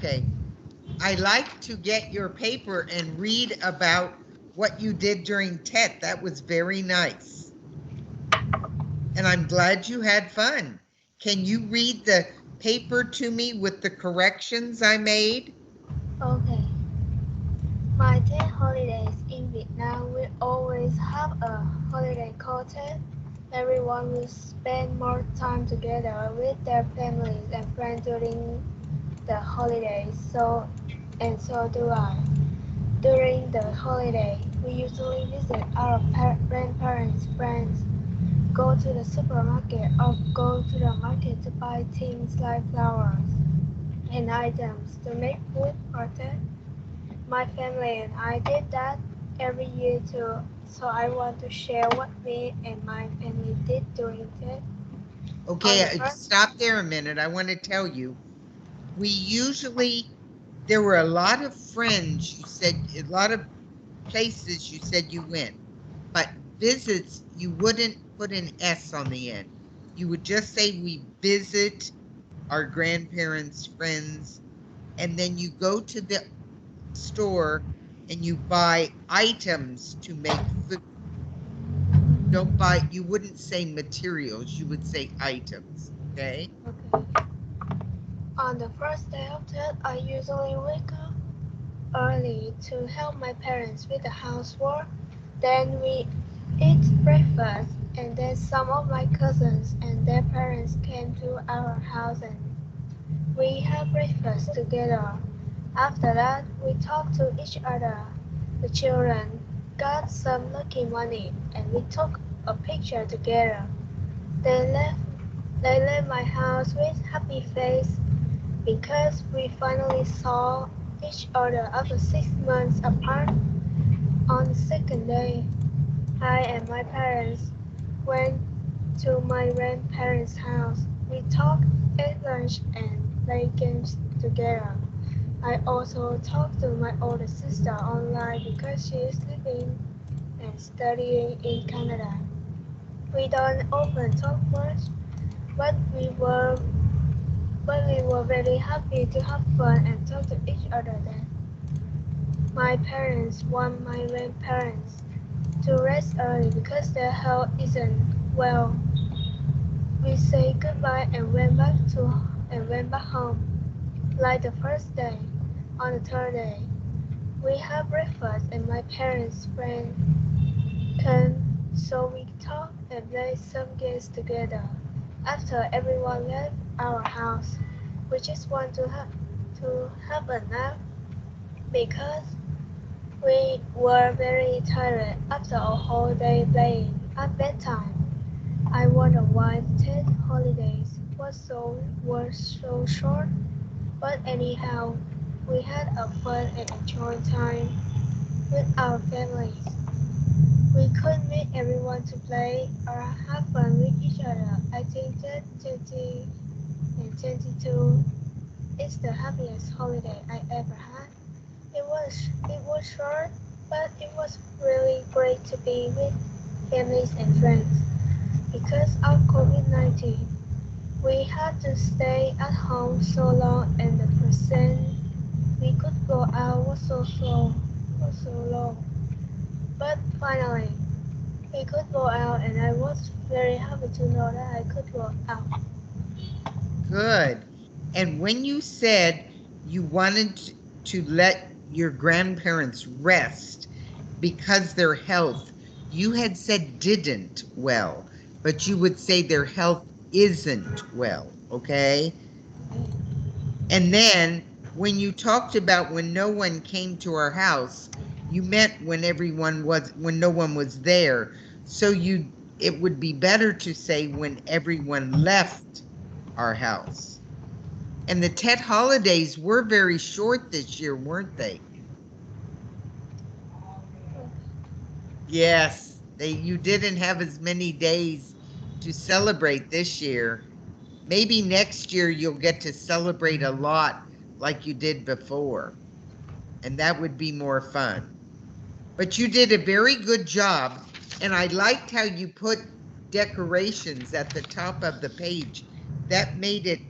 Okay. I like to get your paper and read about what you did during Tet. That was very nice. And I'm glad you had fun. Can you read the paper to me with the corrections I made? Okay. My Tet holidays in Vietnam will always have a holiday called Tet. Everyone will spend more time together with their families and friends during the holidays. So do I. During the holiday, we usually visit our grandparents' friends, go to the supermarket, or go to the market to buy things like flowers and items to make food for Tet. My family and I did that every year too, so I want to share what me and my family did during it. On Okay, the first, stop there a minute. I want to tell you, there were a lot of friends you said, a lot of places you said you went, but visits, you wouldn't put an S on the end. You would just say we visit our grandparents, friends, and then you go to the store and you buy items to make food. Don't buy, you wouldn't say materials, you would say items. Okay. okay. On the first day of that, I usually wake up early to help my parents with the housework. Then we eat breakfast, and then some of my cousins and their parents came to our house and we had breakfast together. After that, we talked to each other. The children got some lucky money and we took a picture together. They left they left my house with happy face because we finally saw each other after 6 months apart. On the second day, I and my parents went to my grandparents' house. We talked, ate lunch, and played games together. I also talked to my older sister online because she is living and studying in Canada. We don't often talk much, but we were very happy to have fun and talk to each other then. My parents want my grandparents to rest early because their health isn't well. We say goodbye and went back home. Like the first day, on the third day, we had breakfast and my parents' friend came, so we talked and played some games together. After everyone left our house, we just want to have a nap because we were very tired after a whole day playing. At bedtime, I wonder why Tet holidays were so short. But anyhow, we had a fun and enjoying time with our families. We could meet everyone to play or have fun with each other. I think that 20 and 22 is the happiest holiday I ever had. It was short, but it was really great to be with families and friends. Because of COVID-19, we had to stay at home so long and the percent we could go out was so low. But finally, we could go out and I was very happy to know that I could go out. Good. And when you said you wanted to let your grandparents rest because their health, you had said didn't well, but you would say their health isn't well, okay? And then when you talked about when no one came to our house, you meant when no one was there. So it would be better to say when everyone left our house. And the Tet holidays were very short this year, weren't they? Yes, you didn't have as many days to celebrate this year. Maybe next year you'll get to celebrate a lot like you did before, and that would be more fun. But you did a very good job, and I liked how you put decorations at the top of the page. That made it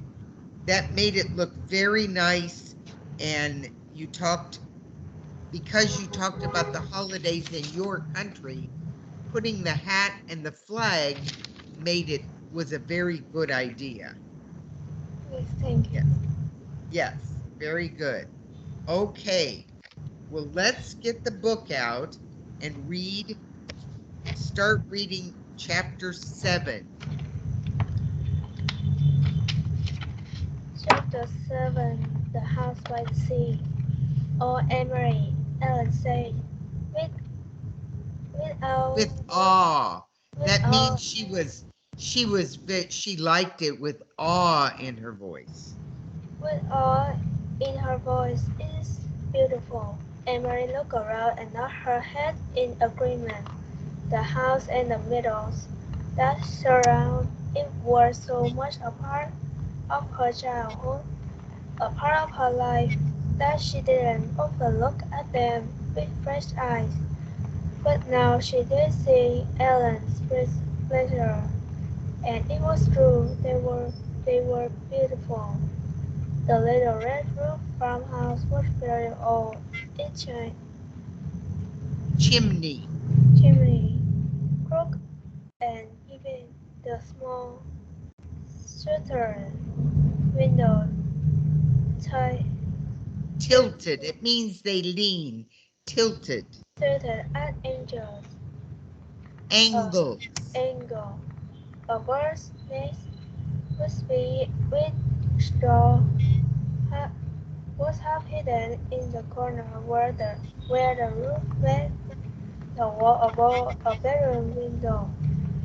that made it look very nice and because you talked about the holidays in your country, putting the hat and the flag was a very good idea. Yes, thank you. Yes. Yes, very good. Okay. Well, let's get the book out and start reading chapter 7. Chapter 7. The House by the Sea. Oh, Emery, Ellen said, with, without, With awe. That without, means she liked it with awe in her voice. with awe in her voice. It is beautiful. Emery looked around and nodded her head in agreement. The house and the meadows that surround it were so much a part of her childhood, a part of her life, that she didn't often look at them with fresh eyes. But now she did see Ellen's pleasure, and it was true they were beautiful. The little red roof farmhouse was very old. Its Chimney. chimney crooked, and even the small shuttered window tilted Tilted. It means they lean. Tilted. at uh, Angles. angle. A bird's nest was be with straw ha- was half hidden in the corner where the roof met the wall above a bedroom window.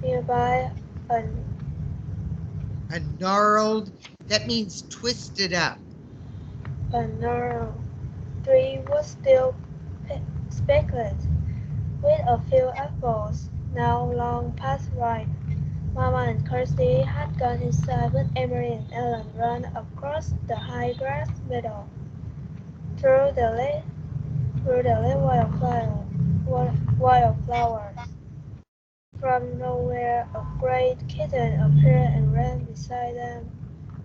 Nearby, a, A gnarled. That means twisted up. a narrow tree was still speckled with a few apples, now long past ripe. Mama and Kirsty had gone inside, but Emily and Ellen ran across the high grass meadow, through the late wildflowers. From nowhere, a great kitten appeared and ran beside them,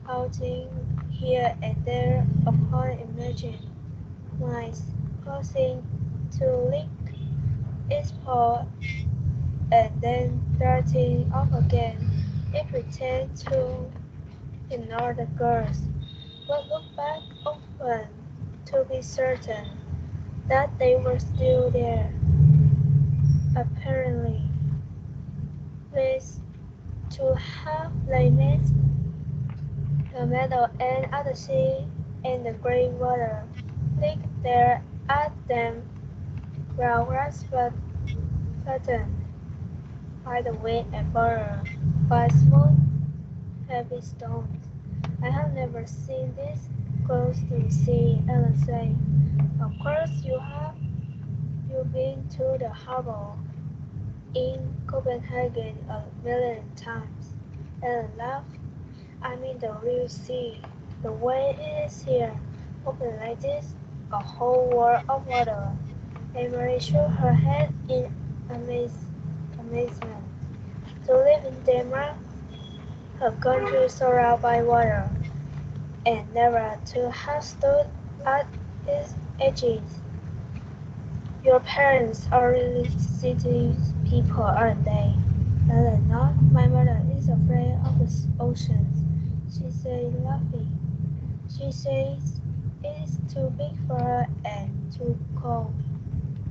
pouting here and there upon imagined mice, pausing to lick its paw and then darting off again. It pretended to ignore the girls, but looked back often to be certain that they were still there, apparently pleased to have laid the meadow and at the sea and the grey water licked there at them, brown grass flattened by the wind and bordered by small heavy stones. I have never seen this close to the sea, Ellen said. Of course you have. You've been to the harbour in Copenhagen a million times. Ellen laughed. I mean the real sea, the way it is here, open like this, a whole world of water. Emery shook her head in amazement. To live in Denmark, a country surrounded by water, and never to have stood at its edges. Your parents are really city people, aren't they? Rather not. My mother is afraid of the oceans, she said, laughing. She says it is too big for her and too cold.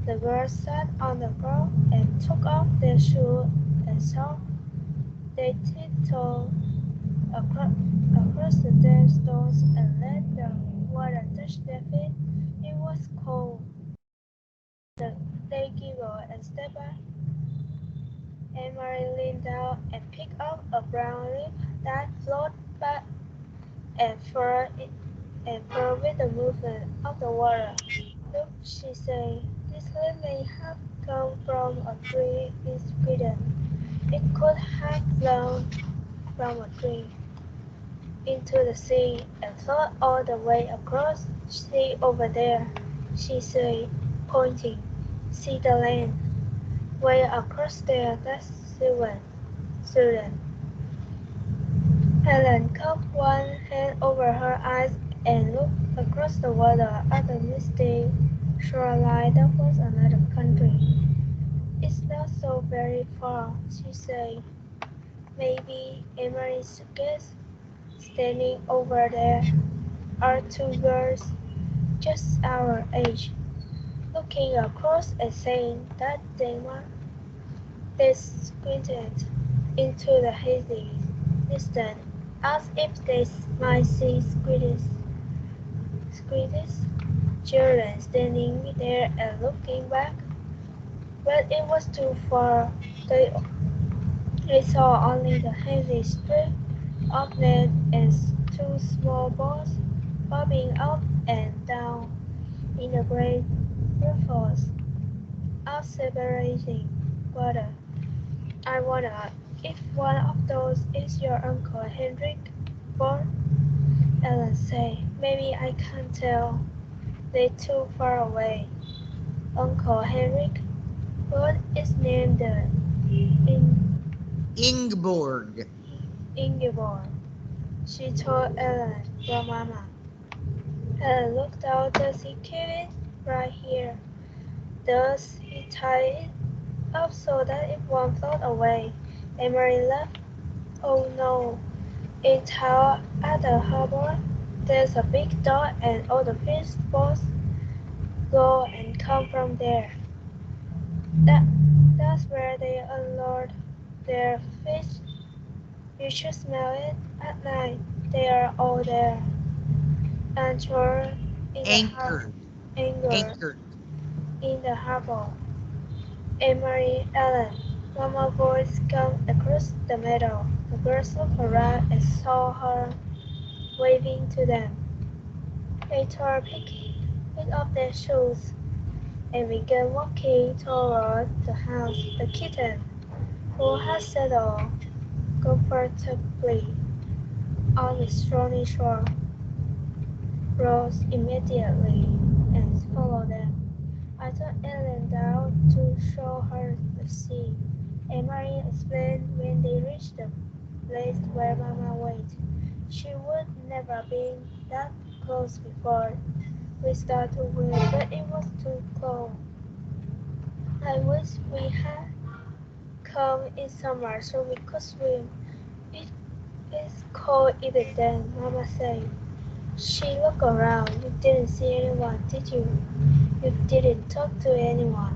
The girls sat on the ground and took off their shoes and socks. They tiptoed across the damp stones and let the water touch their feet. It was cold. The, they giggled and stepped back. Emery leaned down and picked up a brown leaf that floated back and forth with the movement of the water. Look, she said, this lily has come from a tree in Sweden. It could have flown from a tree into the sea and float all the way across. See over there, she said, pointing. See the land. Way across there, that's Sweden. Sweden. Helen cupped one hand over her eyes and looked across the water at the misty shoreline that was another country. It's not so very far, she said. Maybe Emery suggests. Standing over there are two girls just our age, looking across and saying that they squinted into the hazy distance as if they might see squinties children standing there and looking back. But it was too far. They, they saw only the hazy strip of net and two small balls bobbing up and down in the great ripples of separating water. I wonder if one of those is your Uncle Henrik born? Ellen said. Maybe I can't tell. They're too far away. Uncle Henrik, what is named in Ingeborg. Ingeborg? She told Ellen, Grandmama. Ellen looked out. Does he keep it right here? Does he tie it up so that it won't float away? Emery laughed. Oh no. In town at the harbor, there's a big dock and all the fish boats go and come from there. That, that's where they unload their fish. You should smell it at night. They are all there. Anchored in the Anchored. anchor Anchored. in the harbor. Emery Allen. One more voice came across the meadow. The girls looked around and saw her waving to them. They tore picked up their shoes and began walking toward the house. The kitten, who had settled comfortably on the stony shore, rose immediately and followed them. I took Ellen down to show her the sea, and Mary explained when they reached the place where Mama went. She would never been that close before. We started to swim, but it was too cold. I wish we had come in summer so we could swim. It is cold even then, Mama said. She looked around. You didn't see anyone, did you? You didn't talk to anyone.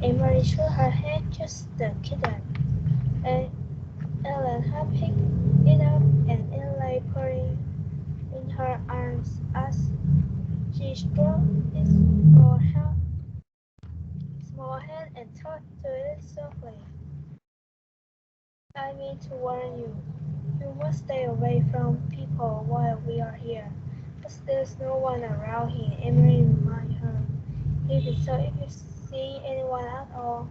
Emily shook her head, just the kitten. And Ellen had picked it up and it lay purring in her arms as she stroked its small head and talked to it softly. I mean to warn you. You must stay away from people while we are here. But there's no one around here, Emily reminded her. If you see anyone at all,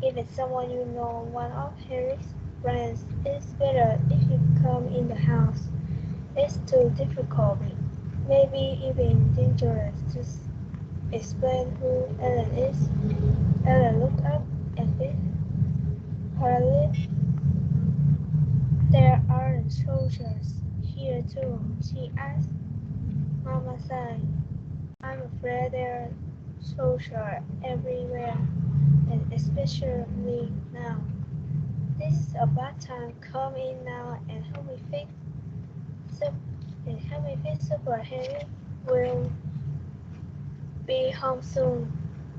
if it's someone you know, one of Harry's friends, it's better if you come in the house. It's too difficult, maybe even dangerous to explain who Ellen is. Ellen looked up and bit her lip. There aren't soldiers here too, she asked. Mama sighed. I'm afraid there are soldiers everywhere, and especially now. This is a bad time. Come in now and help me fix Super Henry will be home soon.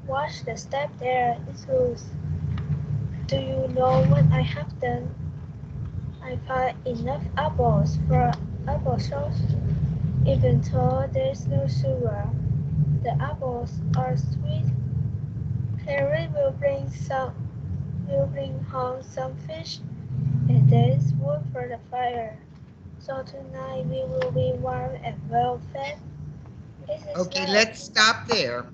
Watch the step there, it's loose. Do you know what I have done? I found enough apples for applesauce, even though there's no sugar. The apples are sweet. Henry will bring home some fish, and there is wood for the fire. So tonight we will be warm and well fed. This is Okay, not let's stop there.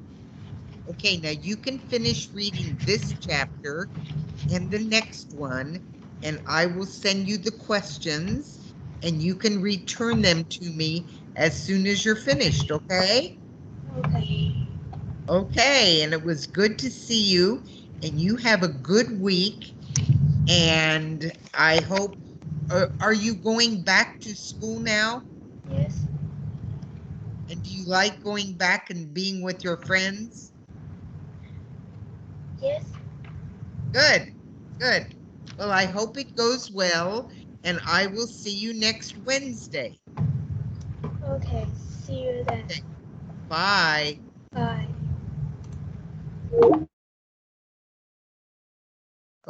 Okay, now you can finish reading this chapter and the next one, and I will send you the questions and you can return them to me as soon as you're finished, okay? okay. Okay, and it was good to see you, and you have a good week, and I hope, are you going back to school now? Yes. And do you like going back and being with your friends? Yes. Good, good. Well, I hope it goes well, and I will see you next Wednesday. Okay. See you then. Okay, bye. Bye.